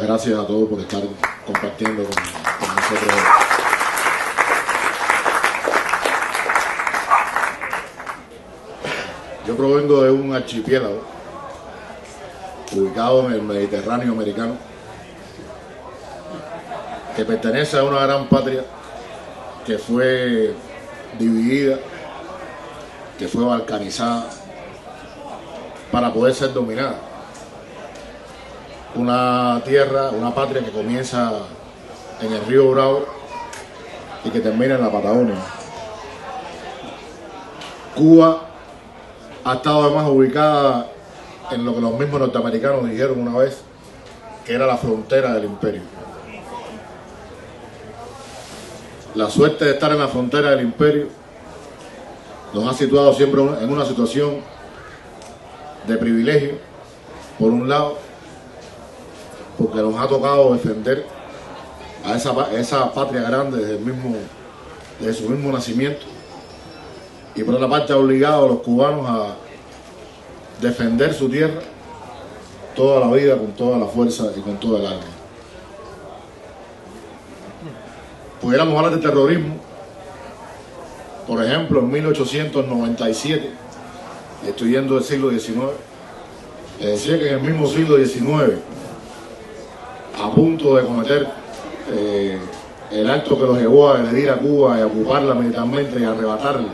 gracias a todos por estar compartiendo con nosotros. Yo provengo de un archipiélago ubicado en el Mediterráneo americano, que pertenece a una gran patria que fue dividida, que fue balcanizada para poder ser dominada. Una tierra, una patria que comienza en el río Bravo y que termina en la Patagonia. Cuba ha estado además ubicada en lo que los mismos norteamericanos dijeron una vez, que era la frontera del imperio. La suerte de estar en la frontera del imperio nos ha situado siempre en una situación de privilegio, por un lado, porque nos ha tocado defender a esa patria grande desde su mismo nacimiento, y por otra parte ha obligado a los cubanos a defender su tierra toda la vida, con toda la fuerza y con toda el alma. Pudiéramos hablar de terrorismo. Por ejemplo, en 1897, estoy yendo del siglo XIX, decía que en el mismo siglo XIX, a punto de cometer el acto que los llevó a agredir a Cuba y a ocuparla militarmente y a arrebatarle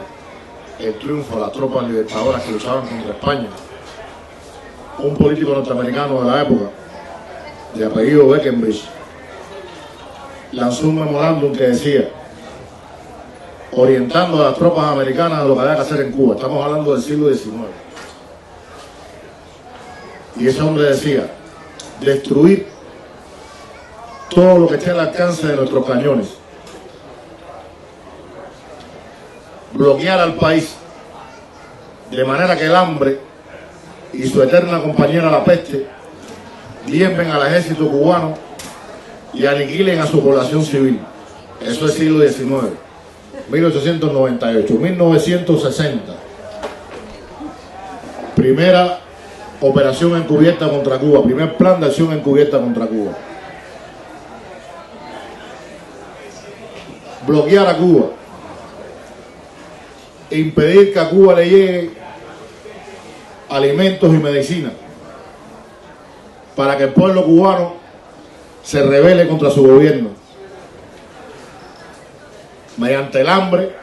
el triunfo a las tropas libertadoras que luchaban contra España, un político norteamericano de la época, de apellido Beckenbridge, lanzó un memorándum que decía, orientando a las tropas americanas a lo que había que hacer en Cuba. Estamos hablando del siglo XIX. Y ese hombre decía, destruir todo lo que esté al alcance de nuestros cañones, bloquear al país de manera que el hambre y su eterna compañera la peste diezmen al ejército cubano y aniquilen a su población civil. Eso es siglo XIX, 1898. 1960, primera operación encubierta contra Cuba, primer plan de acción encubierta contra Cuba. Bloquear a Cuba, impedir que a Cuba le llegue alimentos y medicinas, para que el pueblo cubano se rebele contra su gobierno. Mediante el hambre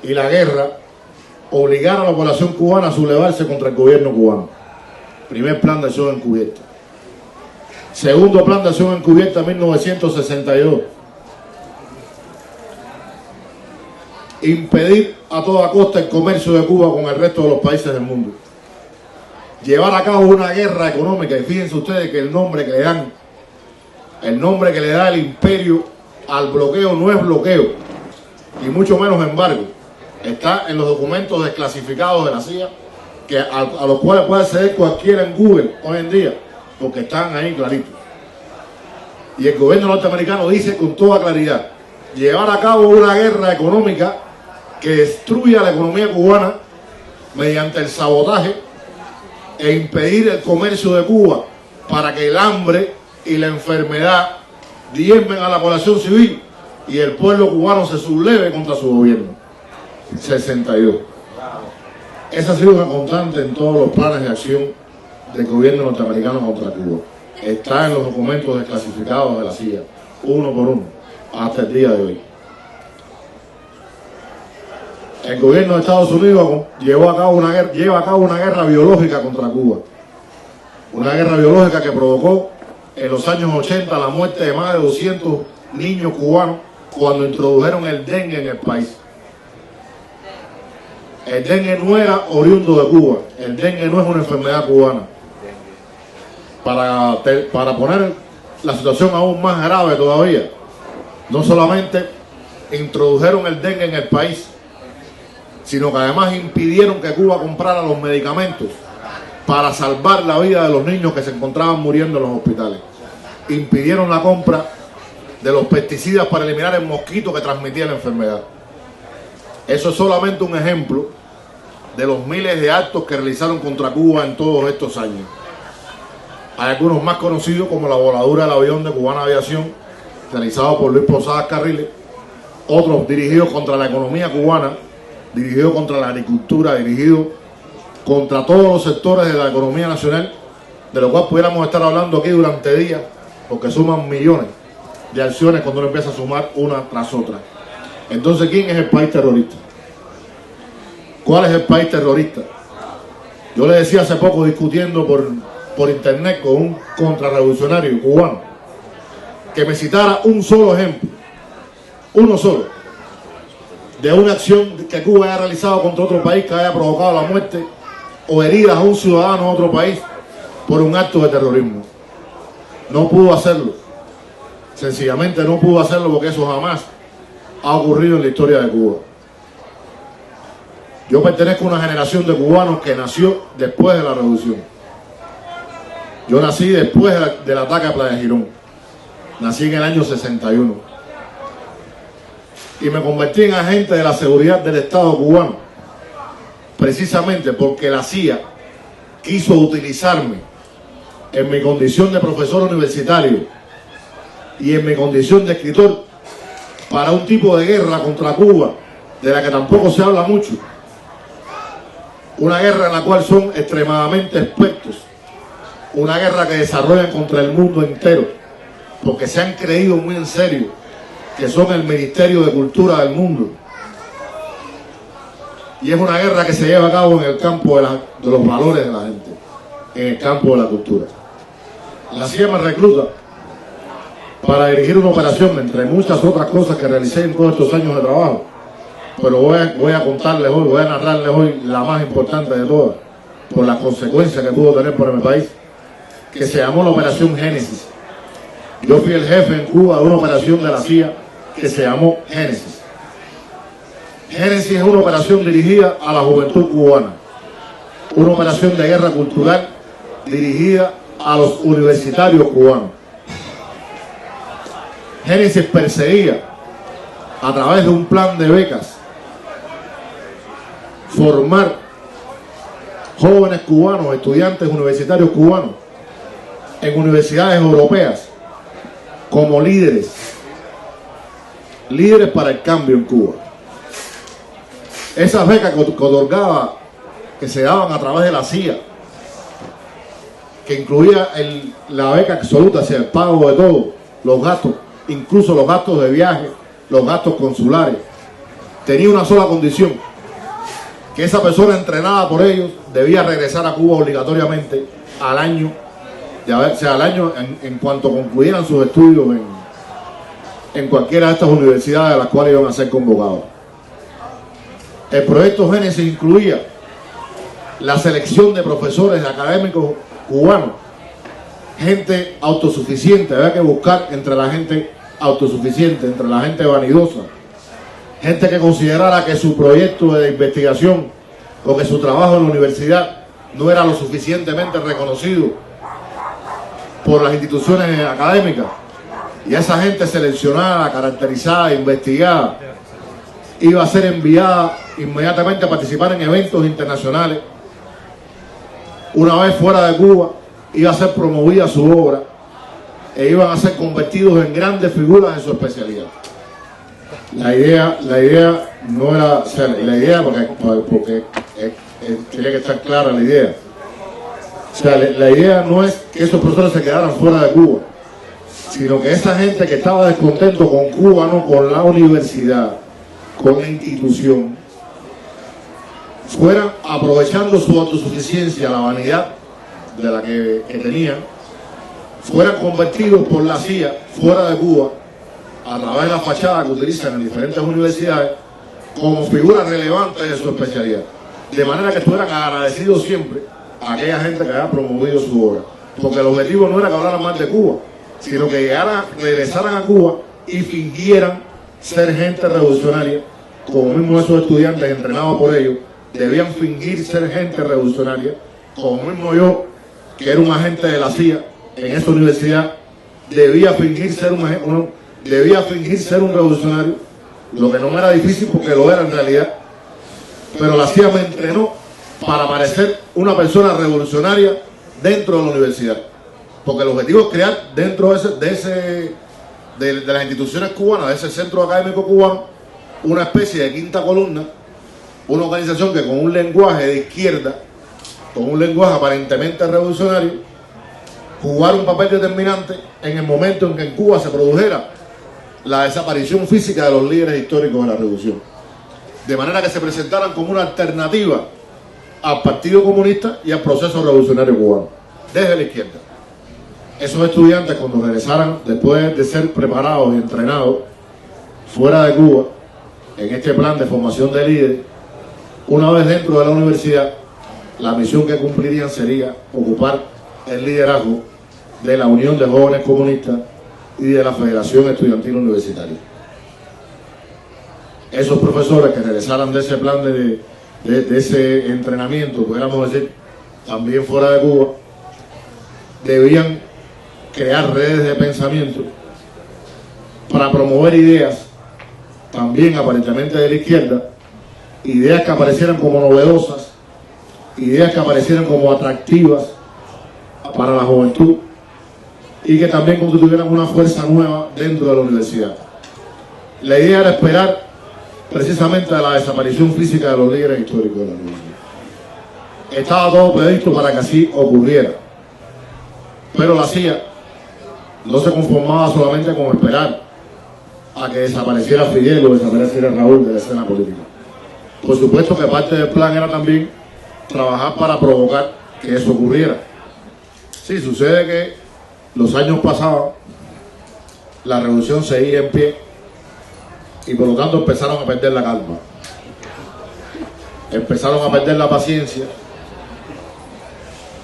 y la guerra, obligar a la población cubana a sublevarse contra el gobierno cubano. Primer plan de acción encubierta. Segundo plan de acción encubierta, 1962. Impedir a toda costa el comercio de Cuba con el resto de los países del mundo. Llevar a cabo una guerra económica, y fíjense ustedes que el nombre que le dan, el nombre que le da el imperio al bloqueo no es bloqueo, y mucho menos embargo. Está en los documentos desclasificados de la CIA, a los cuales puede acceder cualquiera en Google hoy en día, porque están ahí claritos. Y el gobierno norteamericano dice con toda claridad, llevar a cabo una guerra económica que destruya la economía cubana mediante el sabotaje e impedir el comercio de Cuba, para que el hambre y la enfermedad diezmen a la población civil y el pueblo cubano se subleve contra su gobierno. 62. Esa ha sido una constante en todos los planes de acción del gobierno norteamericano contra Cuba. Está en los documentos desclasificados de la CIA, uno por uno, hasta el día de hoy. El gobierno de Estados Unidos lleva a cabo una guerra biológica contra Cuba. Una guerra biológica que provocó en los años 80 la muerte de más de 200 niños cubanos cuando introdujeron el dengue en el país. El dengue no era oriundo de Cuba, el dengue no es una enfermedad cubana. Para poner la situación aún más grave todavía, no solamente introdujeron el dengue en el país, sino que además impidieron que Cuba comprara los medicamentos para salvar la vida de los niños que se encontraban muriendo en los hospitales. Impidieron la compra de los pesticidas para eliminar el mosquito que transmitía la enfermedad. Eso es solamente un ejemplo de los miles de actos que realizaron contra Cuba en todos estos años. Hay algunos más conocidos como la voladura del avión de Cubana Aviación, realizado por Luis Posadas Carriles, otros dirigidos contra la economía cubana, dirigidos contra la agricultura, dirigidos contra todos los sectores de la economía nacional, de lo cual pudiéramos estar hablando aquí durante días, porque suman millones de acciones cuando uno empieza a sumar una tras otra. Entonces, ¿quién es el país terrorista? ¿Cuál es el país terrorista? Yo le decía hace poco, discutiendo por internet con un contrarrevolucionario cubano, que me citara un solo ejemplo, uno solo, de una acción que Cuba haya realizado contra otro país que haya provocado la muerte o heridas a un ciudadano de otro país por un acto de terrorismo. No pudo hacerlo. Sencillamente no pudo hacerlo porque eso jamás ha ocurrido en la historia de Cuba. Yo pertenezco a una generación de cubanos que nació después de la revolución. Yo nací después del ataque a Playa Girón. Nací en el año 61. Y me convertí en agente de la seguridad del Estado cubano, precisamente porque la CIA quiso utilizarme en mi condición de profesor universitario y en mi condición de escritor para un tipo de guerra contra Cuba, de la que tampoco se habla mucho. Una guerra en la cual son extremadamente expertos. Una guerra que desarrollan contra el mundo entero, porque se han creído muy en serio que son el Ministerio de Cultura del mundo. Y es una guerra que se lleva a cabo en el campo de los valores de la gente, en el campo de la cultura. La CIA me recluta para dirigir una operación, entre muchas otras cosas que realicé en todos estos años de trabajo. Pero voy a contarles hoy, voy a narrarles hoy la más importante de todas, por las consecuencias que pudo tener para mi país, que se llamó la Operación Génesis. Yo fui el jefe en Cuba de una operación de la CIA que se llamó Génesis. Génesis es una operación dirigida a la juventud cubana, una operación de guerra cultural dirigida a los universitarios cubanos. Génesis perseguía, a través de un plan de becas, formar jóvenes cubanos, estudiantes universitarios cubanos, en universidades europeas, como líderes para el cambio en Cuba. Esas becas que otorgaba, que se daban a través de la CIA, que incluía la beca absoluta, hacia el pago de todo, los gastos, incluso los gastos de viaje, los gastos consulares, tenía una sola condición: que esa persona entrenada por ellos debía regresar a Cuba obligatoriamente al año, en cuanto concluyeran sus estudios en cualquiera de estas universidades a las cuales iban a ser convocados. El proyecto Génesis incluía la selección de profesores, de académicos cubanos, gente autosuficiente. Había que buscar entre la gente autosuficiente, entre la gente vanidosa, gente que considerara que su proyecto de investigación o que su trabajo en la universidad no era lo suficientemente reconocido por las instituciones académicas, y esa gente seleccionada, caracterizada, investigada, iba a ser enviada inmediatamente a participar en eventos internacionales. Una vez fuera de Cuba, iba a ser promovida su obra e iban a ser convertidos en grandes figuras en su especialidad. La idea no era, o sea, la idea, porque tenía que estar clara la idea. O sea, la idea no es que esos profesores se quedaran fuera de Cuba, sino que esa gente que estaba descontento con Cuba, no con la universidad, con la institución, fueran aprovechando su autosuficiencia, la vanidad de la que tenían, fueran convertidos por la CIA fuera de Cuba, a través de la fachada que utilizan en diferentes universidades, como figuras relevantes de su especialidad, de manera que estuvieran agradecidos siempre a aquella gente que había promovido su obra, porque el objetivo no era que hablaran más de Cuba, sino que regresaran a Cuba y fingieran ser gente revolucionaria, como mismo esos estudiantes entrenados por ellos debían fingir ser gente revolucionaria, como mismo yo, que era un agente de la CIA en esa universidad, debía fingir ser un revolucionario, lo que no me era difícil porque lo era en realidad, pero la CIA me entrenó para parecer una persona revolucionaria dentro de la universidad. porque el objetivo es crear dentro de las instituciones cubanas, de ese centro académico cubano, una especie de quinta columna, una organización que con un lenguaje de izquierda, con un lenguaje aparentemente revolucionario, jugar un papel determinante en el momento en que en Cuba se produjera la desaparición física de los líderes históricos de la revolución. De manera que se presentaran como una alternativa al Partido Comunista y al proceso revolucionario cubano, desde la izquierda. Esos estudiantes, cuando regresaran, después de ser preparados y entrenados fuera de Cuba, en este plan de formación de líderes, una vez dentro de la universidad, la misión que cumplirían sería ocupar el liderazgo de la Unión de Jóvenes Comunistas y de la Federación Estudiantil Universitaria. Esos profesores que regresaran de ese plan de ese entrenamiento, pudiéramos decir, también fuera de Cuba, debían crear redes de pensamiento para promover ideas, también aparentemente de la izquierda, ideas que aparecieran como novedosas, ideas que aparecieran como atractivas para la juventud y que también constituyeran una fuerza nueva dentro de la universidad. La idea era esperar precisamente a la desaparición física de los líderes históricos de la revolución. Estaba todo previsto para que así ocurriera, pero la CIA no se conformaba solamente con esperar a que desapareciera Fidel o desapareciera Raúl de la escena política. Por supuesto que parte del plan era también trabajar para provocar que eso ocurriera. Sí, sucede que los años pasaban, la revolución seguía en pie y por lo tanto empezaron a perder la calma, empezaron a perder la paciencia.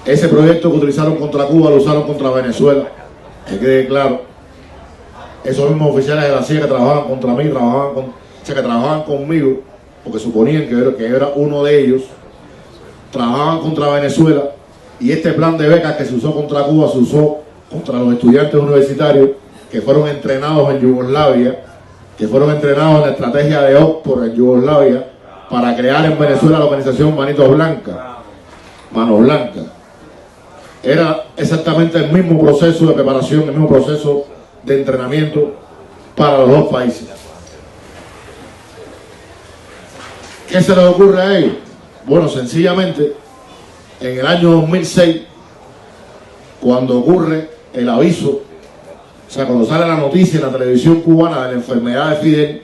Ese proyecto que utilizaron contra Cuba lo usaron contra Venezuela, que quede claro. Esos mismos oficiales de la CIA que trabajaban contra mí, que trabajaban conmigo, porque suponían que era uno de ellos, trabajaban contra Venezuela, y este plan de becas que se usó contra Cuba se usó contra los estudiantes universitarios que fueron entrenados en Yugoslavia, que fueron entrenados en la estrategia de Oxford en Yugoslavia para crear en Venezuela la organización Manos Blancas. Era exactamente el mismo proceso de preparación, el mismo proceso de entrenamiento para los dos países. ¿Qué se les ocurre a ellos? Bueno, sencillamente, en el año 2006, cuando ocurre el aviso, o sea, cuando sale la noticia en la televisión cubana de la enfermedad de Fidel,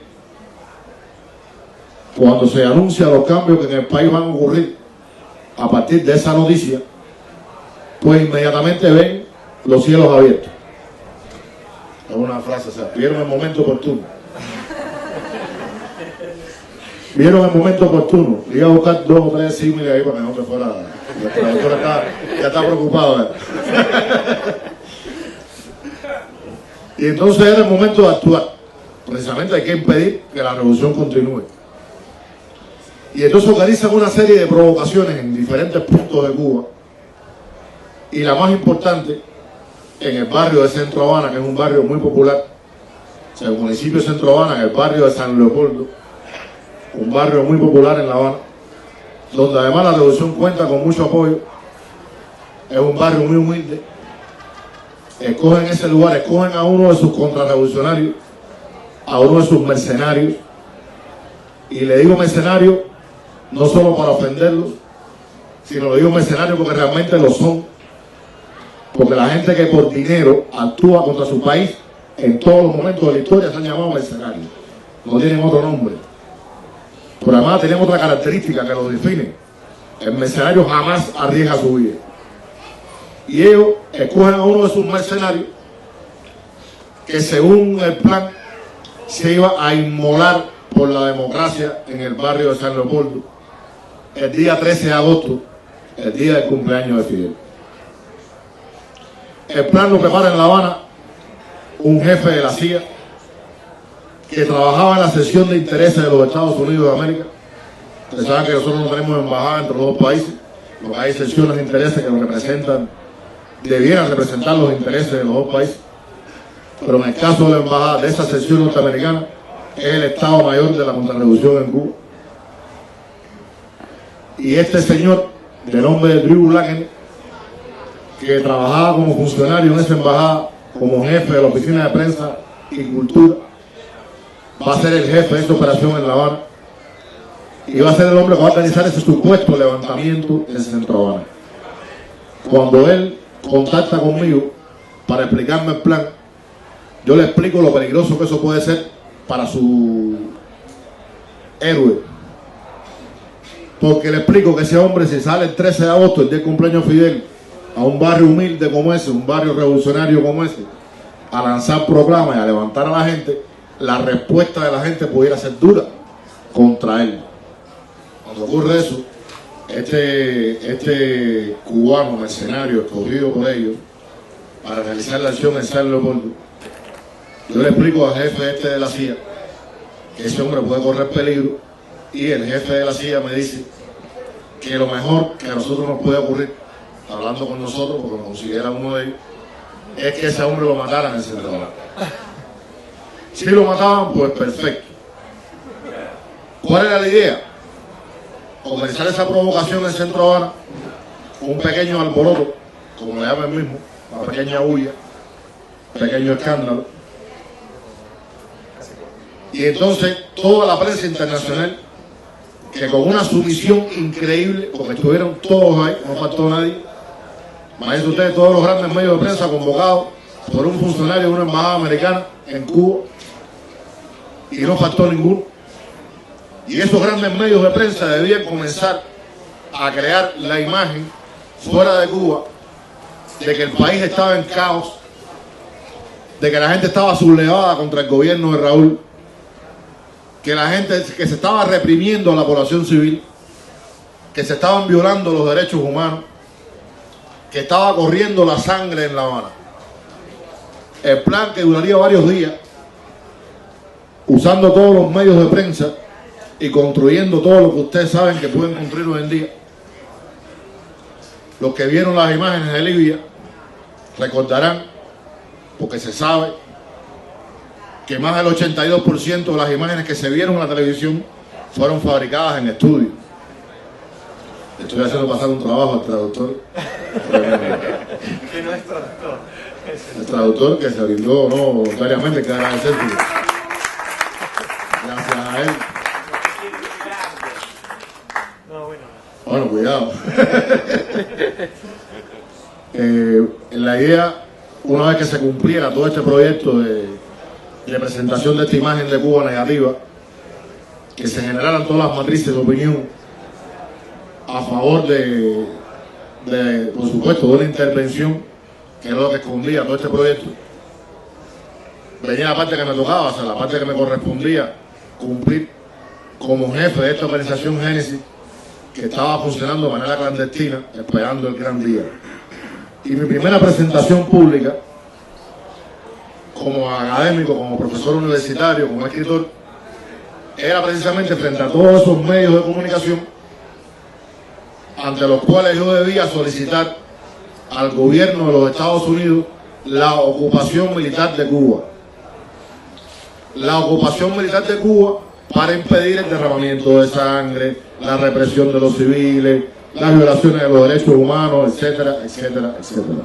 cuando se anuncian los cambios que en el país van a ocurrir a partir de esa noticia, pues inmediatamente ven los cielos abiertos. Es una frase, o sea, vieron el momento oportuno. Vieron el momento oportuno. Iba a buscar 2 o 3 símiles ahí para que no se fuera. El traductor ya está preocupado. Y entonces era el momento de actuar. Precisamente hay que impedir que la revolución continúe. Y entonces organizan una serie de provocaciones en diferentes puntos de Cuba. Y la más importante, en el barrio de Centro Habana, que es un barrio muy popular, o sea, el municipio de Centro Habana, en el barrio de San Leopoldo, un barrio muy popular en La Habana, donde además la revolución cuenta con mucho apoyo. Es un barrio muy humilde. Escogen ese lugar, escogen a uno de sus contrarrevolucionarios, a uno de sus mercenarios, y le digo mercenarios no solo para ofenderlos, sino le digo mercenarios porque realmente lo son, porque la gente que por dinero actúa contra su país en todos los momentos de la historia se han llamado mercenarios, no tienen otro nombre. Pero además tienen otra característica que los define: el mercenario jamás arriesga su vida. Y ellos escogen a uno de sus mercenarios que, según el plan, se iba a inmolar por la democracia en el barrio de San Leopoldo el día 13 de agosto, el día del cumpleaños de Fidel. El plan lo prepara en La Habana un jefe de la CIA que trabajaba en la sección de intereses de los Estados Unidos de América. Ustedes saben que nosotros no tenemos embajada entre los dos países, porque hay secciones de intereses que representan, debieran representar los intereses de los dos países. Pero en el caso de la embajada de esa sección norteamericana, es el Estado Mayor de la Contrarrevolución en Cuba. Y este señor, de nombre de Drew Laken, que trabajaba como funcionario en esa embajada, como jefe de la oficina de prensa y cultura, va a ser el jefe de esta operación en La Habana y va a ser el hombre que va a organizar ese supuesto levantamiento en Centro Habana. Cuando él contacta conmigo para explicarme el plan, yo le explico lo peligroso que eso puede ser para su héroe, porque le explico que ese hombre, si sale el 13 de agosto, el día del cumpleaños de Fidel, a un barrio humilde como ese, un barrio revolucionario como ese, a lanzar proclamas y a levantar a la gente, la respuesta de la gente pudiera ser dura contra él. Cuando ocurre eso, este cubano mercenario escogido por ellos para realizar la acción en San Leopoldo, yo le explico al jefe de la CIA que ese hombre puede correr peligro, y el jefe de la CIA me dice que lo mejor que a nosotros nos puede ocurrir, hablando con nosotros, porque nos consiguiera uno de ellos, es que ese hombre lo mataran en el Centro Habana. Si lo mataban, pues perfecto. ¿Cuál era la idea? Comenzar esa provocación en Centro Habana, un pequeño alboroto, como le llama el mismo, una pequeña bulla, pequeño escándalo. Y entonces toda la prensa internacional, que con una sumisión increíble, porque estuvieron todos ahí, no faltó nadie, imagínense ustedes todos los grandes medios de prensa convocados por un funcionario de una embajada americana en Cuba, y no faltó ninguno. Y esos grandes medios de prensa debían comenzar a crear la imagen fuera de Cuba de que el país estaba en caos, de que la gente estaba sublevada contra el gobierno de Raúl, que la gente, que se estaba reprimiendo a la población civil, que se estaban violando los derechos humanos, que estaba corriendo la sangre en La Habana. El plan, que duraría varios días, usando todos los medios de prensa y construyendo todo lo que ustedes saben que pueden construir hoy en día. Los que vieron las imágenes de Libia recordarán, porque se sabe, que más del 82% de las imágenes que se vieron en la televisión fueron fabricadas en estudio. Estoy haciendo pasar un trabajo al traductor. Que no es traductor. El traductor que se brindó voluntariamente, que agradecerle. Gracias a él. No, bueno. Bueno, cuidado. La idea, una vez que se cumpliera todo este proyecto de presentación de esta imagen de Cuba negativa, que se generaran todas las matrices de opinión a favor de por supuesto, de una intervención, que era lo que escondía todo este proyecto. Venía la parte que me tocaba, o sea, la parte que me correspondía cumplir como jefe de esta organización Génesis, que estaba funcionando de manera clandestina, esperando el gran día. Y mi primera presentación pública, como académico, como profesor universitario, como escritor, era precisamente frente a todos esos medios de comunicación ante los cuales yo debía solicitar al gobierno de los Estados Unidos la ocupación militar de Cuba. La ocupación militar de Cuba para impedir el derramamiento de sangre, la represión de los civiles, las violaciones de los derechos humanos, etcétera, etcétera, etcétera.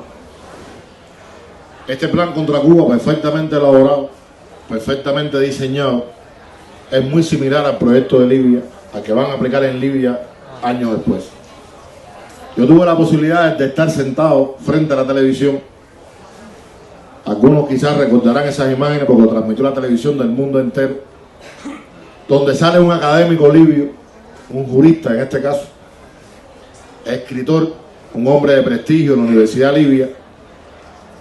Este plan contra Cuba, perfectamente elaborado, perfectamente diseñado, es muy similar al proyecto de Libia, al que van a aplicar en Libia años después. Yo tuve la posibilidad de estar sentado frente a la televisión. Algunos quizás recordarán esas imágenes porque lo transmitió la televisión del mundo entero, donde sale un académico libio, un jurista en este caso, escritor, un hombre de prestigio en la Universidad Libia,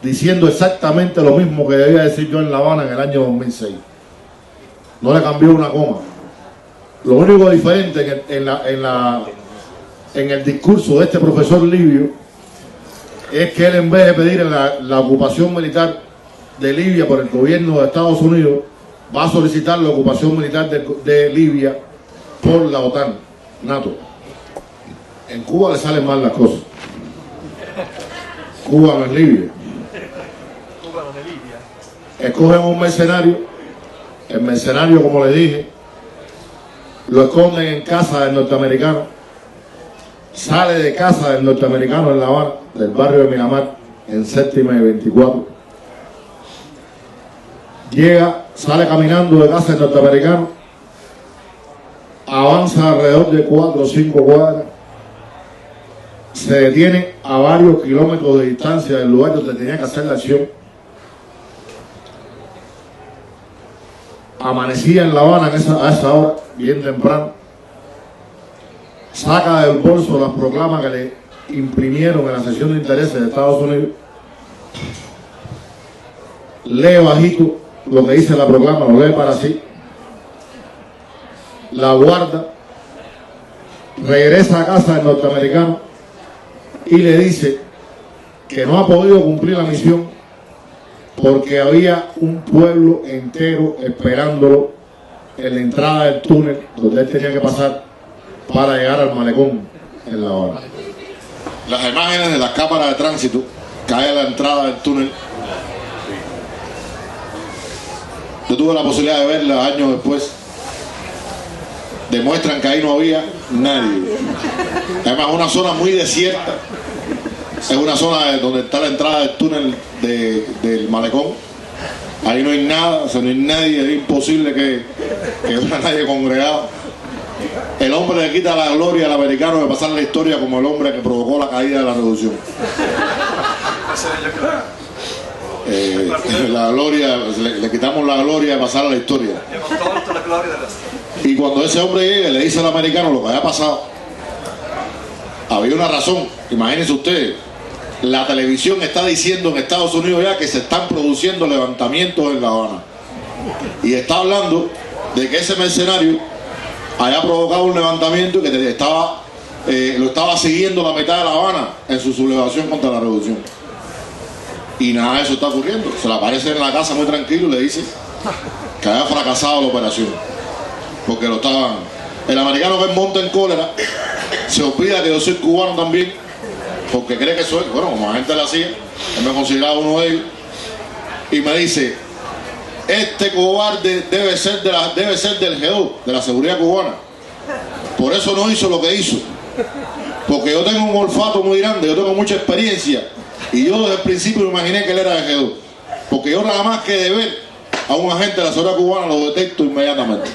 diciendo exactamente lo mismo que debía decir yo en La Habana en el año 2006. No le cambió una coma. Lo único diferente en el discurso de este profesor libio es que él, en vez de pedir la ocupación militar de Libia por el gobierno de Estados Unidos, va a solicitar la ocupación militar de Libia por la OTAN, NATO. En Cuba le salen mal las cosas. Cuba no es Libia. Cuba no es Libia. Escogen un mercenario. El mercenario, como le dije, lo esconden en casa del norteamericano. Sale de casa del norteamericano en La Habana, del barrio de Miramar, en Séptima y 24. Llega, sale caminando de casa del norteamericano, avanza alrededor de 4 o 5 cuadras, se detiene a varios kilómetros de distancia del lugar donde tenía que hacer la acción. Amanecía en La Habana a esa hora, bien temprano. Saca del bolso las proclamas que le imprimieron en la sección de intereses de Estados Unidos. Lee bajito lo que dice la proclama, lo lee para sí. La guarda. Regresa a casa del norteamericano y le dice que no ha podido cumplir la misión porque había un pueblo entero esperándolo en la entrada del túnel donde él tenía que pasar para llegar al malecón en La Habana. Las imágenes de las cámaras de tránsito caen a la entrada del túnel. Yo tuve la posibilidad de verla años después. Demuestran que ahí no había nadie. Además, una zona muy desierta. Es una zona donde está la entrada del túnel del malecón. Ahí no hay nada, o sea, no hay nadie, es imposible que haya nadie congregado. El hombre le quita la gloria al americano de pasar la historia como el hombre que provocó la caída de la revolución. La gloria, le quitamos la gloria de pasar a la historia. Y cuando ese hombre llega y le dice al americano lo que había pasado, había una razón. Imagínense ustedes, la televisión está diciendo en Estados Unidos ya que se están produciendo levantamientos en La Habana, y está hablando de que ese mercenario haya provocado un levantamiento y que lo estaba siguiendo la mitad de La Habana en su sublevación contra la revolución. Y nada de eso está ocurriendo. Se le aparece en la casa muy tranquilo y le dice que había fracasado la operación porque lo estaban. El americano que monta en cólera se olvida que yo soy cubano también, porque cree que soy, bueno, como agente de la CIA, él me consideraba uno de ellos, y me dice: este cobarde debe ser del GEO, de la seguridad cubana. Por eso no hizo lo que hizo, porque yo tengo un olfato muy grande, yo tengo mucha experiencia, y yo desde el principio me imaginé que él era de GEO, porque yo nada más que de ver a un agente de la seguridad cubana lo detecto inmediatamente.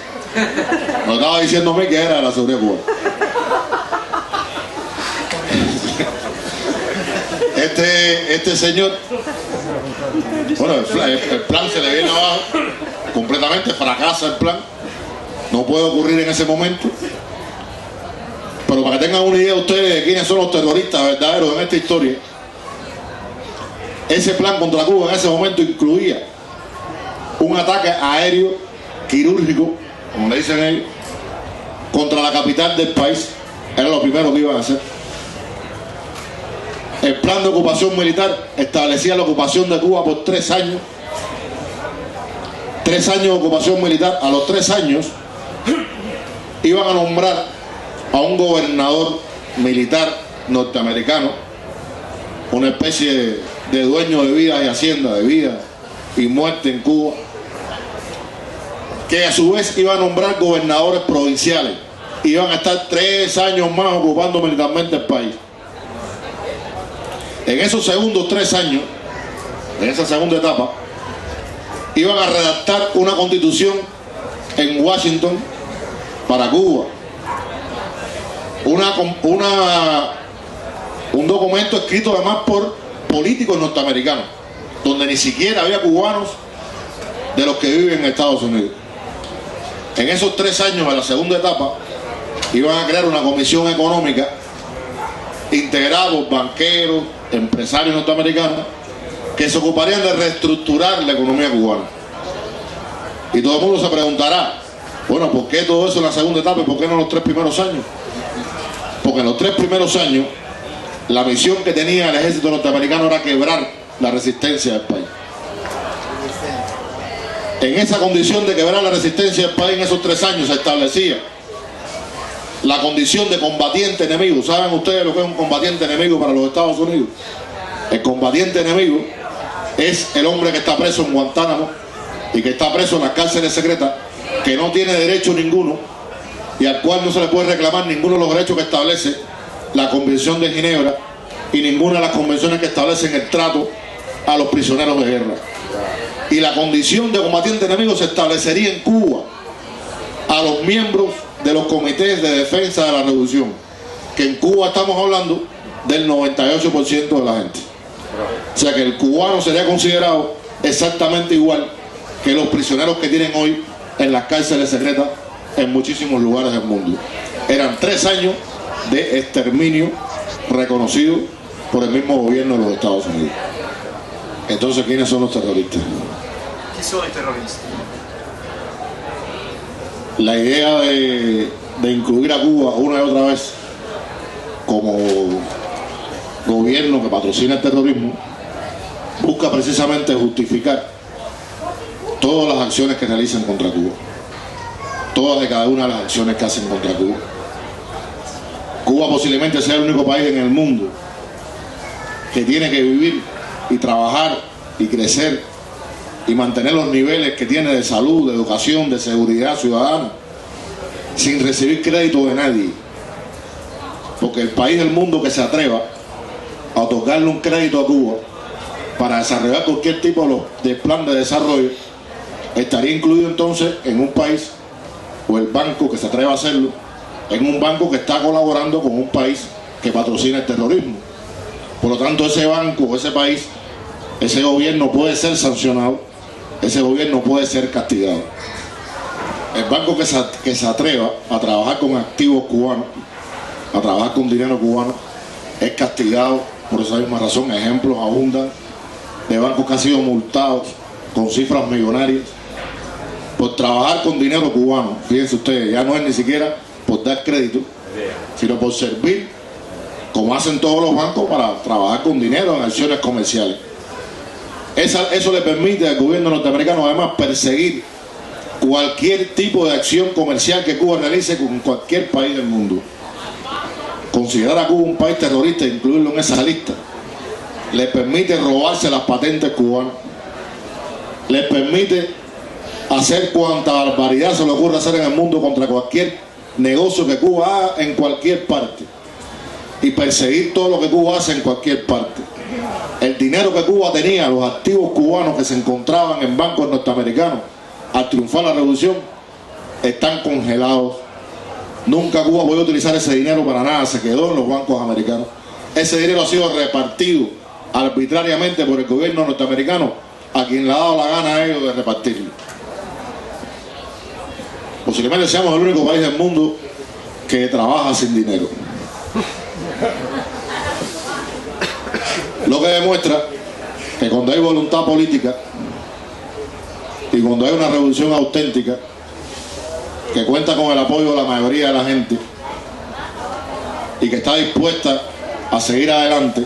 Me estaba diciéndome que era de la seguridad cubana. Este señor, bueno, el plan se le viene abajo completamente, fracasa el plan, no puede ocurrir en ese momento. Pero para que tengan una idea ustedes de quiénes son los terroristas verdaderos en esta historia, ese plan contra Cuba en ese momento incluía un ataque aéreo quirúrgico, como le dicen ellos, contra la capital del país. Era lo primero que iban a hacer. El plan de ocupación militar establecía la ocupación de Cuba por 3 años. 3 años de ocupación militar. A los 3 años iban a nombrar a un gobernador militar norteamericano, una especie de dueño de vida y hacienda, de vida y muerte en Cuba, que a su vez iba a nombrar gobernadores provinciales. Iban a estar 3 años más ocupando militarmente el país. En esos segundos 3 años, en esa segunda etapa, iban a redactar una constitución en Washington para Cuba. Un documento escrito además por políticos norteamericanos, donde ni siquiera había cubanos de los que viven en Estados Unidos. En esos 3 años de la segunda etapa iban a crear una comisión económica integrada por banqueros, empresarios norteamericanos, que se ocuparían de reestructurar la economía cubana. Y todo el mundo se preguntará, bueno, ¿por qué todo eso en la segunda etapa y por qué no en los 3 primeros años? Porque en los 3 primeros años la misión que tenía el ejército norteamericano era quebrar la resistencia del país. En esa condición de quebrar la resistencia del país, en esos 3 años se establecía la condición de combatiente enemigo. ¿Saben ustedes lo que es un combatiente enemigo para los Estados Unidos? El combatiente enemigo es el hombre que está preso en Guantánamo y que está preso en las cárceles secretas, que no tiene derecho ninguno y al cual no se le puede reclamar ninguno de los derechos que establece la Convención de Ginebra y ninguna de las convenciones que establecen el trato a los prisioneros de guerra. Y la condición de combatiente enemigo se establecería en Cuba a los miembros de los comités de defensa de la revolución, que en Cuba estamos hablando del 98% de la gente. O sea que el cubano sería considerado exactamente igual que los prisioneros que tienen hoy en las cárceles secretas en muchísimos lugares del mundo. Eran 3 años de exterminio reconocido por el mismo gobierno de los Estados Unidos. Entonces, ¿quiénes son los terroristas? ¿Qué son los terroristas? La idea de incluir a Cuba una y otra vez como gobierno que patrocina el terrorismo busca precisamente justificar todas las acciones que realizan contra Cuba, todas y cada una de las acciones que hacen contra Cuba. Cuba posiblemente sea el único país en el mundo que tiene que vivir y trabajar y crecer y mantener los niveles que tiene de salud, de educación, de seguridad ciudadana, sin recibir crédito de nadie. Porque el país del mundo que se atreva a otorgarle un crédito a Cuba para desarrollar cualquier tipo de plan de desarrollo estaría incluido entonces en un país, o el banco que se atreva a hacerlo, en un banco que está colaborando con un país que patrocina el terrorismo. Por lo tanto, ese banco, ese país, ese gobierno puede ser sancionado, ese gobierno puede ser castigado. El banco que se atreva a trabajar con activos cubanos, a trabajar con dinero cubano, es castigado por esa misma razón. Ejemplos abundan de bancos que han sido multados con cifras millonarias por trabajar con dinero cubano. Fíjense ustedes, ya no es ni siquiera por dar crédito, sino por servir, como hacen todos los bancos, para trabajar con dinero en acciones comerciales. Eso le permite al gobierno norteamericano además perseguir cualquier tipo de acción comercial que Cuba realice con cualquier país del mundo. Considerar a Cuba un país terrorista e incluirlo en esa lista le permite robarse las patentes cubanas, le permite hacer cuanta barbaridad se le ocurra hacer en el mundo contra cualquier negocio que Cuba haga en cualquier parte y perseguir todo lo que Cuba hace en cualquier parte. El dinero que Cuba tenía, los activos cubanos que se encontraban en bancos norteamericanos al triunfar la revolución, están congelados. Nunca Cuba podía utilizar ese dinero para nada, se quedó en los bancos americanos. Ese dinero ha sido repartido arbitrariamente por el gobierno norteamericano a quien le ha dado la gana a ellos de repartirlo. Posiblemente seamos el único país del mundo que trabaja sin dinero. Lo que demuestra que cuando hay voluntad política y cuando hay una revolución auténtica que cuenta con el apoyo de la mayoría de la gente y que está dispuesta a seguir adelante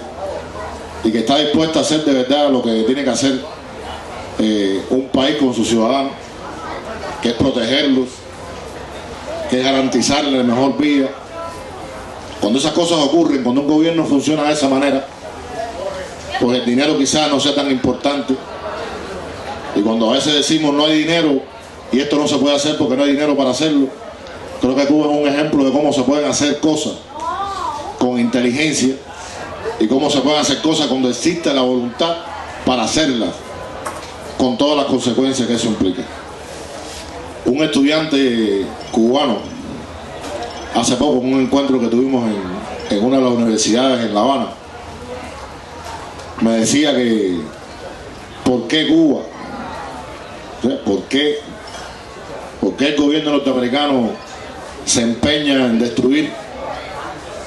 y que está dispuesta a hacer de verdad lo que tiene que hacer un país con sus ciudadanos, que es protegerlos, que es garantizarles la mejor vida. Cuando esas cosas ocurren, cuando un gobierno funciona de esa manera, pues el dinero quizás no sea tan importante. Y cuando a veces decimos no hay dinero y esto no se puede hacer porque no hay dinero para hacerlo, creo que Cuba es un ejemplo de cómo se pueden hacer cosas con inteligencia y cómo se pueden hacer cosas cuando existe la voluntad para hacerlas, con todas las consecuencias que eso implica. Un estudiante cubano, hace poco, en un encuentro que tuvimos en una de las universidades en La Habana, me decía que ¿por qué Cuba? ¿Por qué el gobierno norteamericano se empeña en destruir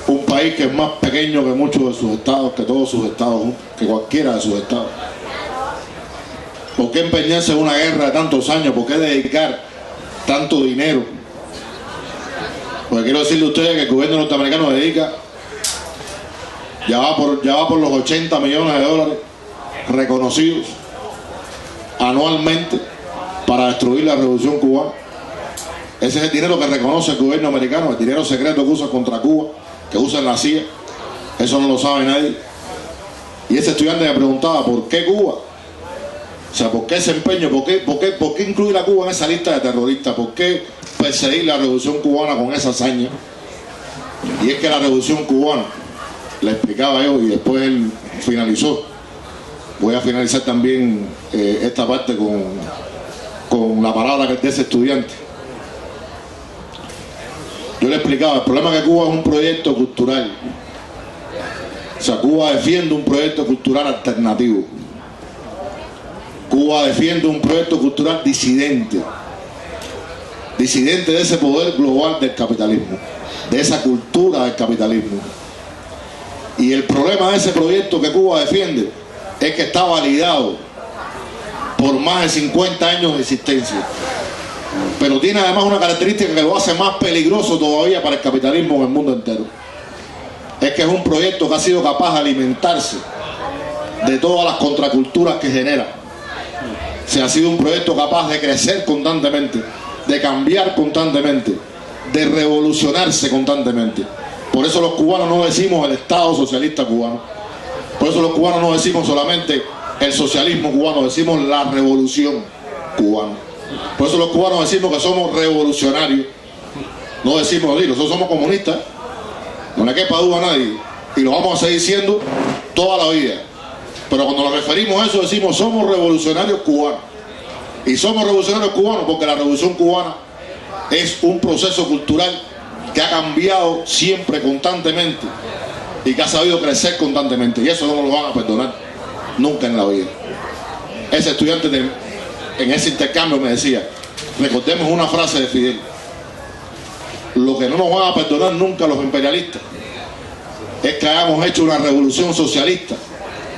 un país que es más pequeño que muchos de sus estados, que todos sus estados, que cualquiera de sus estados? ¿Por qué empeñarse en una guerra de tantos años? ¿Por qué dedicar tanto dinero? Porque quiero decirle a ustedes que el gobierno norteamericano dedica, ya va por los 80 millones de dólares reconocidos anualmente para destruir la revolución cubana. Ese es el dinero que reconoce el gobierno americano, el dinero secreto que usa contra Cuba, que usa en la CIA. Eso no lo sabe nadie. Y ese estudiante me preguntaba, ¿por qué Cuba? O sea, ¿por qué ese empeño? ¿Por qué incluir a Cuba en esa lista de terroristas? ¿Por qué perseguir la revolución cubana con esa hazaña? Y es que la revolución cubana le explicaba yo y después él finalizó. Voy a finalizar también esta parte con la palabra que es de ese estudiante. Yo le explicaba, el problema es que Cuba es un proyecto cultural. O sea, Cuba defiende un proyecto cultural alternativo. Cuba defiende un proyecto cultural disidente. Disidente de ese poder global del capitalismo, de esa cultura del capitalismo. Y el problema de ese proyecto que Cuba defiende es que está validado por más de 50 años de existencia. Pero tiene además una característica que lo hace más peligroso todavía para el capitalismo en el mundo entero. Es que es un proyecto que ha sido capaz de alimentarse de todas las contraculturas que genera. Se ha sido un proyecto capaz de crecer constantemente, de cambiar constantemente, de revolucionarse constantemente. Por eso los cubanos no decimos el Estado socialista cubano. Por eso los cubanos no decimos solamente el socialismo cubano, decimos la revolución cubana. Por eso los cubanos decimos que somos revolucionarios. No decimos, nosotros somos comunistas, no le quepa duda a nadie, y lo vamos a seguir siendo toda la vida. Pero cuando nos referimos a eso decimos somos revolucionarios cubanos. Y somos revolucionarios cubanos porque la revolución cubana es un proceso cultural que ha cambiado siempre, constantemente, y que ha sabido crecer constantemente, y eso no lo van a perdonar nunca en la vida. Ese estudiante en ese intercambio me decía, recordemos una frase de Fidel: lo que no nos van a perdonar nunca los imperialistas es que hayamos hecho una revolución socialista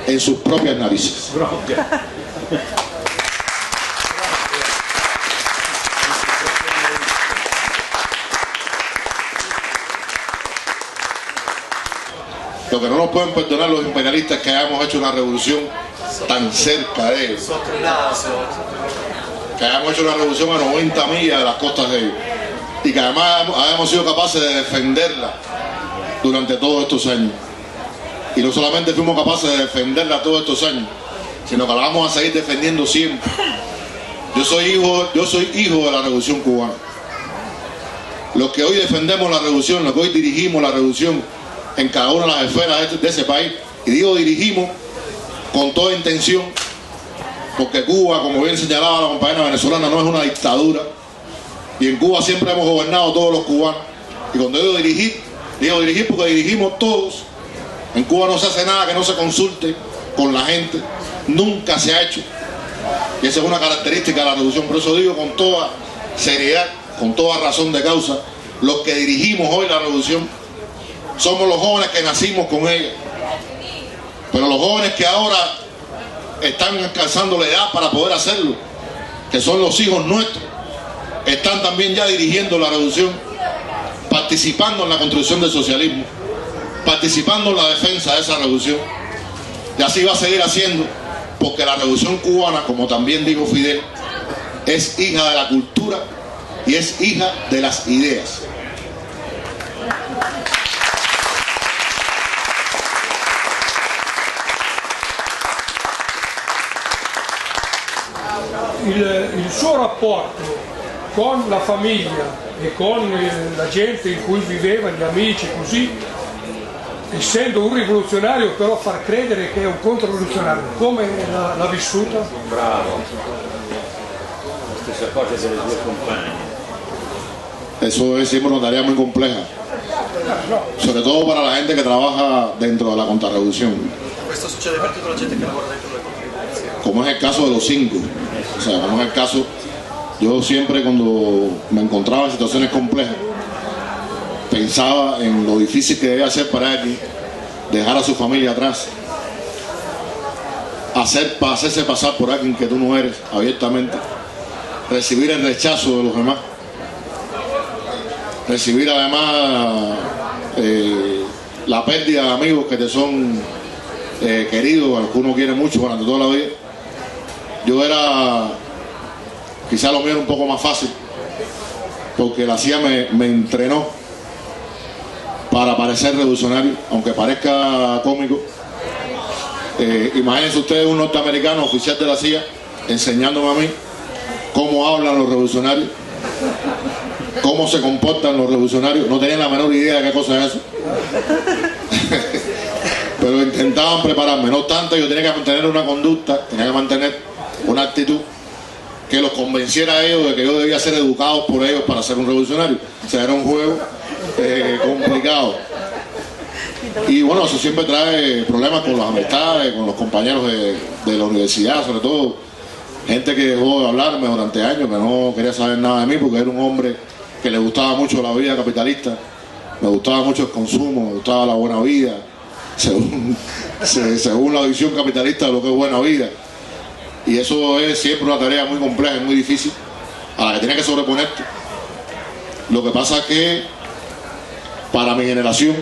en sus propias narices. Lo que no nos pueden perdonar los imperialistas es que hayamos hecho una revolución tan cerca de ellos, que hayamos hecho una revolución a 90 millas de las costas de ellos, y que además hayamos sido capaces de defenderla durante todos estos años. Y no solamente fuimos capaces de defenderla todos estos años, sino que la vamos a seguir defendiendo siempre. Yo soy hijo de la revolución cubana. Los que hoy defendemos la revolución, los que hoy dirigimos la revolución en cada una de las esferas de ese país, y digo dirigimos con toda intención, porque Cuba, como bien señalaba la compañera venezolana, no es una dictadura, y en Cuba siempre hemos gobernado todos los cubanos. Y cuando digo dirigir porque dirigimos todos. En Cuba no se hace nada que no se consulte con la gente, nunca se ha hecho, y esa es una característica de la revolución. Por eso digo con toda seriedad, con toda razón de causa, los que dirigimos hoy la revolución somos los jóvenes que nacimos con ella, pero los jóvenes que ahora están alcanzando la edad para poder hacerlo, que son los hijos nuestros, están también ya dirigiendo la revolución, participando en la construcción del socialismo, participando en la defensa de esa revolución. Y así va a seguir haciendo, porque la revolución cubana, como también dijo Fidel, es hija de la cultura y es hija de las ideas. Il suo rapporto con la famiglia e con la gente in cui viveva, gli amici, così, essendo un rivoluzionario, però far credere che è un controrivoluzionario, come l'ha vissuta? Bravo, la stessa cosa delle due compagne. Eso es siempre una tarea muy compleja, sobre todo para la gente que trabaja dentro de la contrarrevolución. Questo succede per tutta la gente che lavora dentro le contrarrevoluzioni. Como es el caso de los 5. O sea, como es el caso, yo siempre cuando me encontraba en situaciones complejas, pensaba en lo difícil que debía ser para alguien dejar a su familia atrás, hacerse pasar por alguien que tú no eres abiertamente, recibir el rechazo de los demás, recibir además la pérdida de amigos que te son queridos, a los que uno quiere mucho durante toda la vida. Yo era, quizá lo mío era un poco más fácil, porque la CIA me entrenó para parecer revolucionario, aunque parezca cómico. Imagínense ustedes un norteamericano oficial de la CIA enseñándome a mí cómo hablan los revolucionarios, cómo se comportan los revolucionarios. No tenía la menor idea de qué cosa es eso. pero intentaban prepararme. No obstante, yo tenía que mantener una conducta, tenía que mantener una actitud que los convenciera a ellos de que yo debía ser educado por ellos para ser un revolucionario. O sea, era un juego complicado. Y bueno, eso siempre trae problemas con las amistades, con los compañeros de la universidad, sobre todo gente que dejó de hablarme durante años, que no quería saber nada de mí porque era un hombre que le gustaba mucho la vida capitalista, me gustaba mucho el consumo, me gustaba la buena vida, según la visión capitalista de lo que es buena vida. Y eso es siempre una tarea muy compleja y muy difícil a la que tienes que sobreponerte. Lo que pasa es que para mi generación,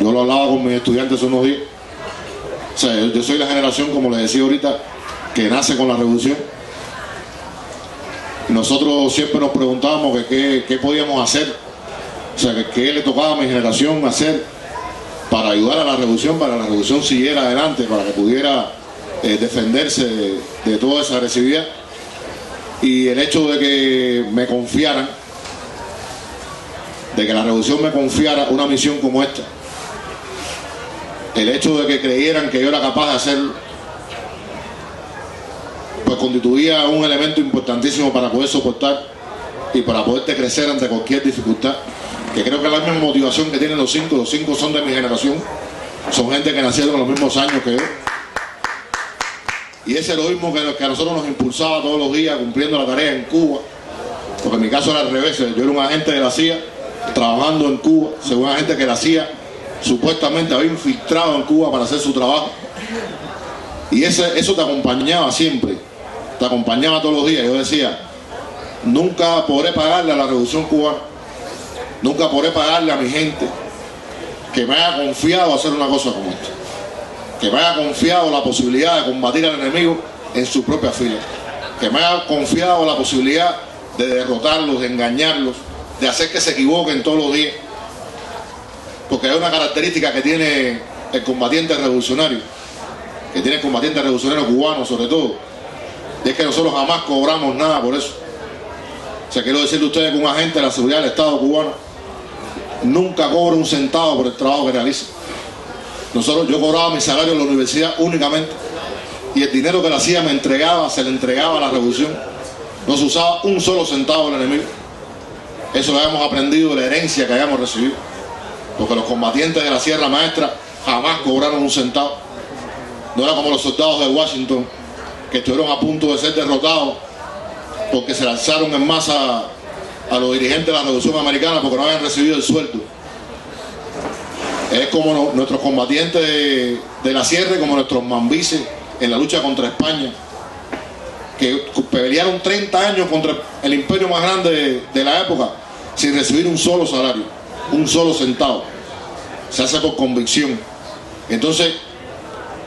yo lo hablaba con mis estudiantes hace unos días, o sea, yo soy la generación, como les decía ahorita, que nace con la revolución. Nosotros siempre nos preguntábamos que qué podíamos hacer, o sea, que qué le tocaba a mi generación hacer para ayudar a la revolución, para que la revolución siguiera adelante, para que pudiera defenderse de toda esa agresividad. Y el hecho de que me confiaran, de que la revolución me confiara una misión como esta, el hecho de que creyeran que yo era capaz de hacerlo, pues constituía un elemento importantísimo para poder soportar y para poderte crecer ante cualquier dificultad, que creo que es la misma motivación que tienen los cinco son de mi generación, son gente que nacieron en los mismos años que yo, y ese heroísmo que a nosotros nos impulsaba todos los días cumpliendo la tarea en Cuba, porque en mi caso era al revés, yo era un agente de la CIA trabajando en Cuba, según agente que la CIA supuestamente había infiltrado en Cuba para hacer su trabajo, y eso te acompañaba siempre, te acompañaba todos los días. Yo decía, nunca podré pagarle a la revolución cubana, nunca podré pagarle a mi gente que me haya confiado hacer una cosa como esta, que me haya confiado la posibilidad de combatir al enemigo en su propia fila, que me haya confiado la posibilidad de derrotarlos, de engañarlos, de hacer que se equivoquen todos los días, porque hay una característica que tiene el combatiente revolucionario, que tiene el combatiente revolucionario cubano sobre todo, y es que nosotros jamás cobramos nada por eso. O sea, quiero decirle a ustedes que un agente de la seguridad del Estado cubano nunca cobra un centavo por el trabajo que realiza. Yo cobraba mi salario en la universidad únicamente, y el dinero que la CIA me entregaba, se le entregaba a la revolución. No se usaba un solo centavo del enemigo. Eso lo habíamos aprendido de la herencia que habíamos recibido, porque los combatientes de la Sierra Maestra jamás cobraron un centavo. No era como los soldados de Washington, que estuvieron a punto de ser derrotados porque se lanzaron en masa a los dirigentes de la Revolución Americana porque no habían recibido el sueldo. Es como nuestros combatientes de la Sierra, como nuestros mambises en la lucha contra España, que pelearon 30 años contra el imperio más grande de la época sin recibir un solo salario, un solo centavo. Se hace por convicción. Entonces,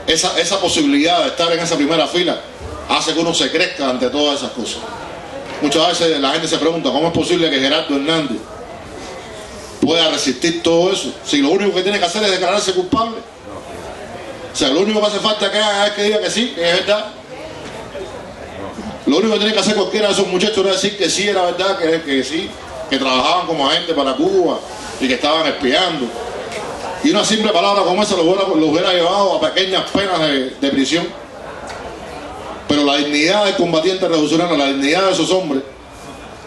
esa posibilidad de estar en esa primera fila hace que uno se crezca ante todas esas cosas. Muchas veces la gente se pregunta cómo es posible que Gerardo Hernández pueda resistir todo eso, si lo único que tiene que hacer es declararse culpable. O sea, lo único que hace falta que haga es que diga que sí, que es verdad. Lo único que tiene que hacer cualquiera de esos muchachos es decir que sí era verdad, que sí, que trabajaban como agentes para Cuba y que estaban espiando. Y una simple palabra como esa los hubiera llevado a pequeñas penas de prisión. Pero la dignidad del combatiente revolucionario, la dignidad de esos hombres,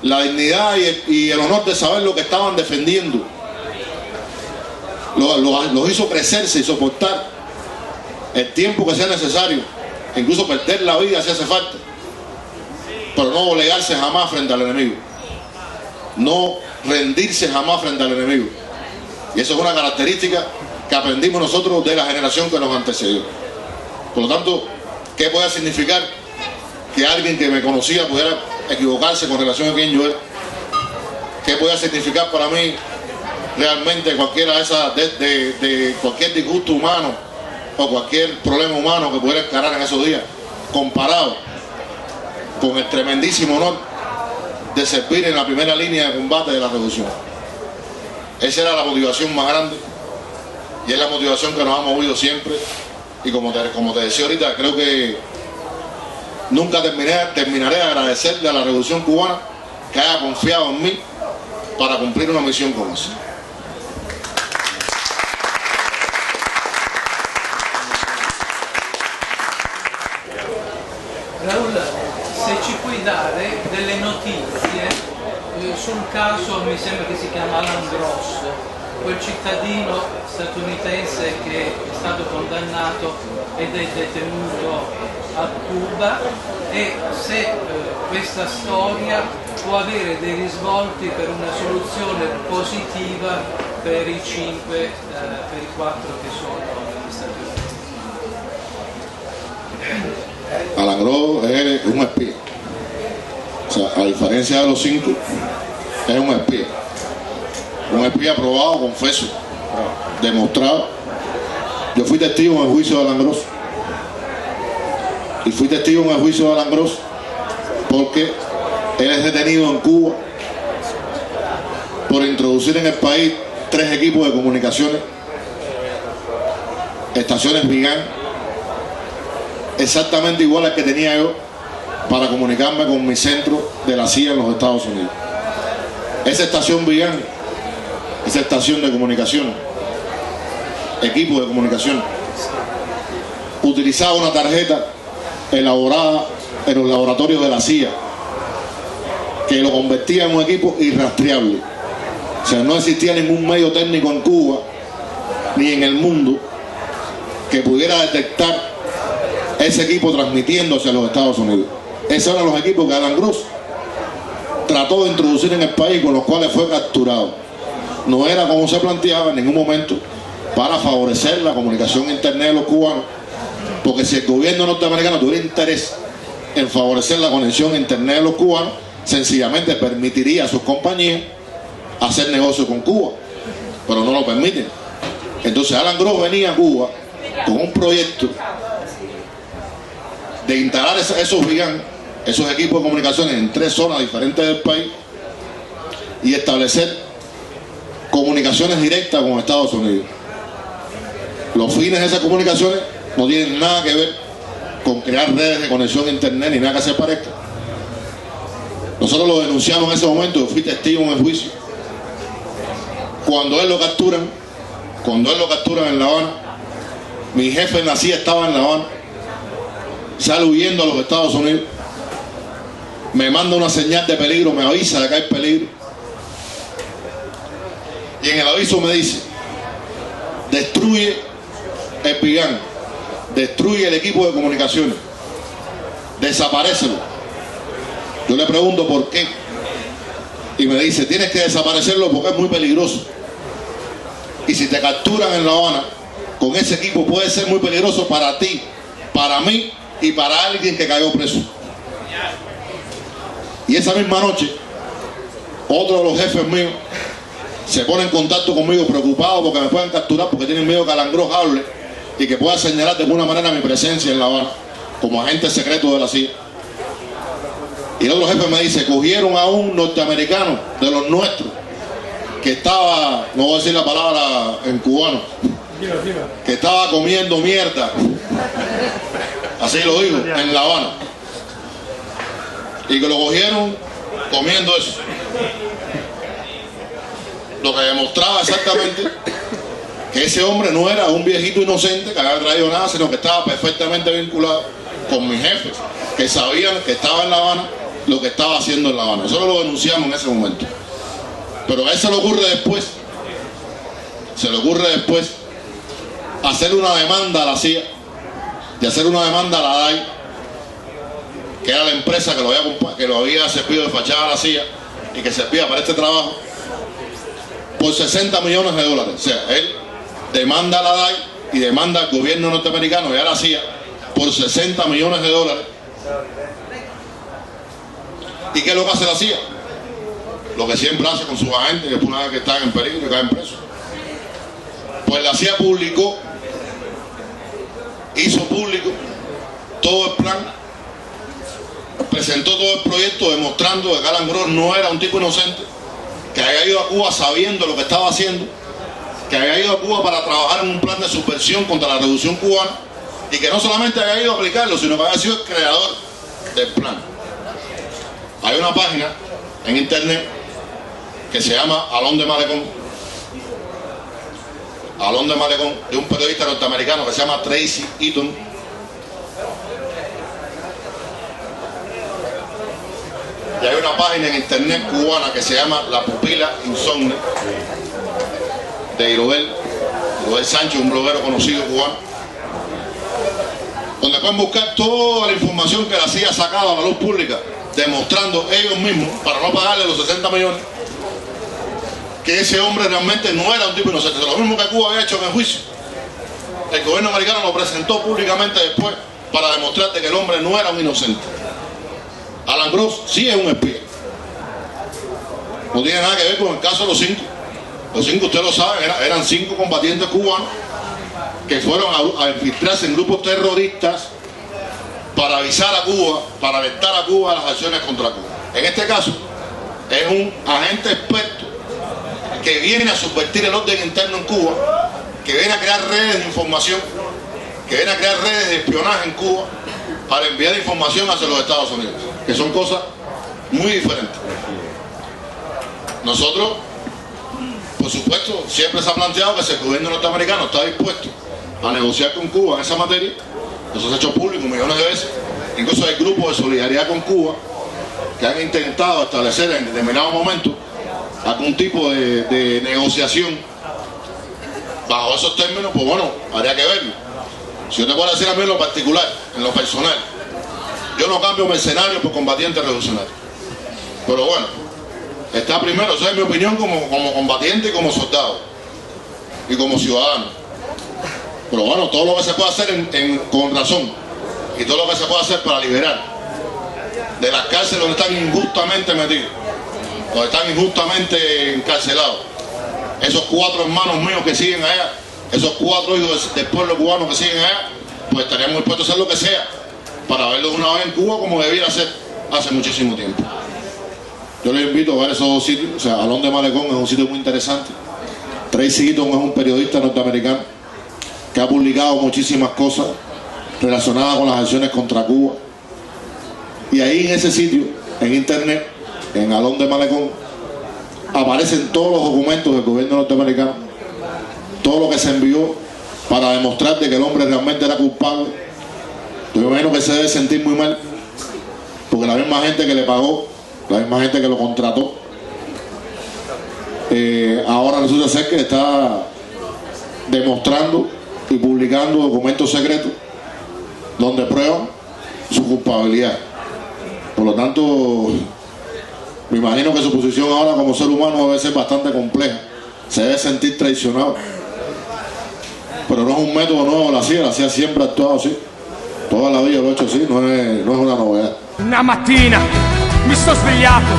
la dignidad y el honor de saber lo que estaban defendiendo, los hizo crecerse y soportar el tiempo que sea necesario, incluso perder la vida si hace falta, pero no doblegarse jamás frente al enemigo, no rendirse jamás frente al enemigo. Y eso es una característica que aprendimos nosotros de la generación que nos antecedió. Por lo tanto, ¿qué puede significar que alguien que me conocía pudiera equivocarse con relación a quién yo era? ¿Qué puede significar para mí realmente cualquiera de esas, de cualquier disgusto humano o cualquier problema humano que pudiera encarar en esos días, comparado con el tremendísimo honor de servir en la primera línea de combate de la revolución? Esa era la motivación más grande y es la motivación que nos ha movido siempre. Y como te decía ahorita, creo que nunca terminaré de agradecerle a la Revolución Cubana que haya confiado en mí para cumplir una misión como esa. di dare delle notizie sul caso, mi sembra che si chiama Alan Gross, quel cittadino statunitense che è stato condannato ed è detenuto a Cuba, e se questa storia può avere dei risvolti per una soluzione positiva per i 4 che sono negli Stati Uniti. Alan Gross es un espía. O sea, a diferencia de los 5, es un espía. Un espía probado, confeso, demostrado. Yo fui testigo en el juicio de Alan Gross. Y fui testigo en el juicio de Alan Gross porque él es detenido en Cuba por introducir en el país 3 equipos de comunicaciones, estaciones Vigan, exactamente igual al que tenía yo para comunicarme con mi centro de la CIA en los Estados Unidos. Esa estación Vigan, esa estación de comunicación, equipo de comunicación, utilizaba una tarjeta elaborada en los laboratorios de la CIA que lo convertía en un equipo irrastreable. O sea, no existía ningún medio técnico en Cuba ni en el mundo que pudiera detectar ese equipo transmitiendo hacia los Estados Unidos. Esos eran los equipos que Alan Gross trató de introducir en el país, con los cuales fue capturado. No era, como se planteaba en ningún momento, para favorecer la comunicación internet de los cubanos, porque si el gobierno norteamericano tuviera interés en favorecer la conexión internet de los cubanos, sencillamente permitiría a sus compañías hacer negocio con Cuba, pero no lo permiten. Entonces Alan Gross venía a Cuba con un proyecto de instalar esos gigantes, esos equipos de comunicaciones en 3 zonas diferentes del país y establecer comunicaciones directas con Estados Unidos. Los fines de esas comunicaciones no tienen nada que ver con crear redes de conexión a internet ni nada que se parezca. Nosotros lo denunciamos en ese momento, yo fui testigo en el juicio. Cuando él lo capturan en La Habana, mi jefe en la CIA estaba en La Habana, sale huyendo a los Estados Unidos, me manda una señal de peligro, me avisa de que hay peligro, y en el aviso me dice: destruye el Vigan, destruye el equipo de comunicaciones, desaparécelo. Yo le pregunto por qué, y me dice: tienes que desaparecerlo porque es muy peligroso, y si te capturan en La Habana con ese equipo puede ser muy peligroso para ti, para mí y para alguien que cayó preso. Y esa misma noche otro de los jefes míos se pone en contacto conmigo, preocupado porque me pueden capturar, porque tienen miedo que Alan Gross hable y que pueda señalar de alguna manera mi presencia en La Habana como agente secreto de la CIA. Y el otro jefe me dice: cogieron a un norteamericano de los nuestros que estaba, no voy a decir la palabra en cubano, que estaba comiendo mierda, así lo digo, en La Habana, y que lo cogieron comiendo eso, lo que demostraba exactamente que ese hombre no era un viejito inocente que había traído nada, sino que estaba perfectamente vinculado con mis jefes, que sabían que estaba en La Habana lo que estaba haciendo en La Habana. Nosotros lo denunciamos en ese momento, pero a él se le ocurre después hacer una demanda a la CIA y hacer una demanda a la DAI, que era la empresa que lo había servido de fachada a la CIA y que servía para este trabajo, por $60 millones. O sea, él demanda a la DAI y demanda al gobierno norteamericano y a la CIA por $60 millones. ¿Y qué es lo que hace la CIA? Lo que siempre hace con sus agentes, que una vez que están en peligro y caen presos. Pues la CIA hizo público todo el plan, presentó todo el proyecto demostrando que Alan Gross no era un tipo inocente, que había ido a Cuba sabiendo lo que estaba haciendo, que había ido a Cuba para trabajar en un plan de subversión contra la revolución cubana, y que no solamente había ido a aplicarlo, sino que había sido el creador del plan. Hay una página en internet que se llama Alón de Malecón, de un periodista norteamericano que se llama Tracy Eaton. Y hay una página en internet cubana que se llama La Pupila Insomne, de Irobel Sánchez, un bloguero conocido cubano, donde pueden buscar toda la información que la CIA ha sacado a la luz pública, demostrando ellos mismos, para no pagarle los 60 millones, que ese hombre realmente no era un tipo inocente. Lo mismo que Cuba había hecho en el juicio. El gobierno americano lo presentó públicamente después para demostrarte que el hombre no era un inocente. Alan Gross sí es un espía. No tiene nada que ver con el caso de los 5. Los 5, usted lo sabe, eran 5 combatientes cubanos que fueron a infiltrarse en grupos terroristas para avisar a Cuba, para alertar a Cuba de las acciones contra Cuba. En este caso, es un agente experto que viene a subvertir el orden interno en Cuba, que viene a crear redes de información, que viene a crear redes de espionaje en Cuba para enviar información hacia los Estados Unidos, que son cosas muy diferentes. Nosotros, por supuesto, siempre se ha planteado que si el gobierno norteamericano está dispuesto a negociar con Cuba en esa materia, eso se ha hecho público millones de veces. Incluso hay grupos de solidaridad con Cuba que han intentado establecer en determinado momento algún tipo de negociación bajo esos términos. Pues bueno, habría que verlo. Si yo te puedo decir a mí en lo particular, en lo personal, yo no cambio mercenarios por combatientes revolucionarios. Pero bueno, está primero, esa es mi opinión como combatiente y como soldado y como ciudadano. Pero bueno, todo lo que se puede hacer con razón y todo lo que se puede hacer para liberar de las cárceles donde están injustamente metidos, donde están injustamente encarcelados, esos 4 hermanos míos que siguen allá, esos 4 hijos del pueblo cubano que siguen allá, pues estaríamos dispuestos a hacer lo que sea para verlos una vez en Cuba como debiera ser hace muchísimo tiempo. Yo les invito a ver esos 2 sitios. O sea, Alón de Malecón es un sitio muy interesante. Tracy Eaton es un periodista norteamericano que ha publicado muchísimas cosas relacionadas con las acciones contra Cuba. Y ahí en ese sitio, en internet, en Alón de Malecón, aparecen todos los documentos del gobierno norteamericano, todo lo que se envió para demostrar de que el hombre realmente era culpable. Yo me imagino que se debe sentir muy mal, porque la misma gente que le pagó, la misma gente que lo contrató, ahora resulta ser que está demostrando y publicando documentos secretos donde prueban su culpabilidad. Por lo tanto, me imagino que su posición ahora como ser humano debe ser bastante compleja. Se debe sentir traicionado. Pero no es un método nuevo la CIA siempre ha actuado así. Toda la vida lo ha hecho así, no es una novedad. Una mattina mi sto svegliato,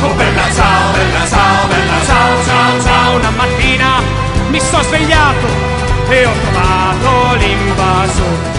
oh bella ciao, bella ciao, bella ciao, ciao, ciao. Una mattina mi sto svegliato e ho trovato l'invaso.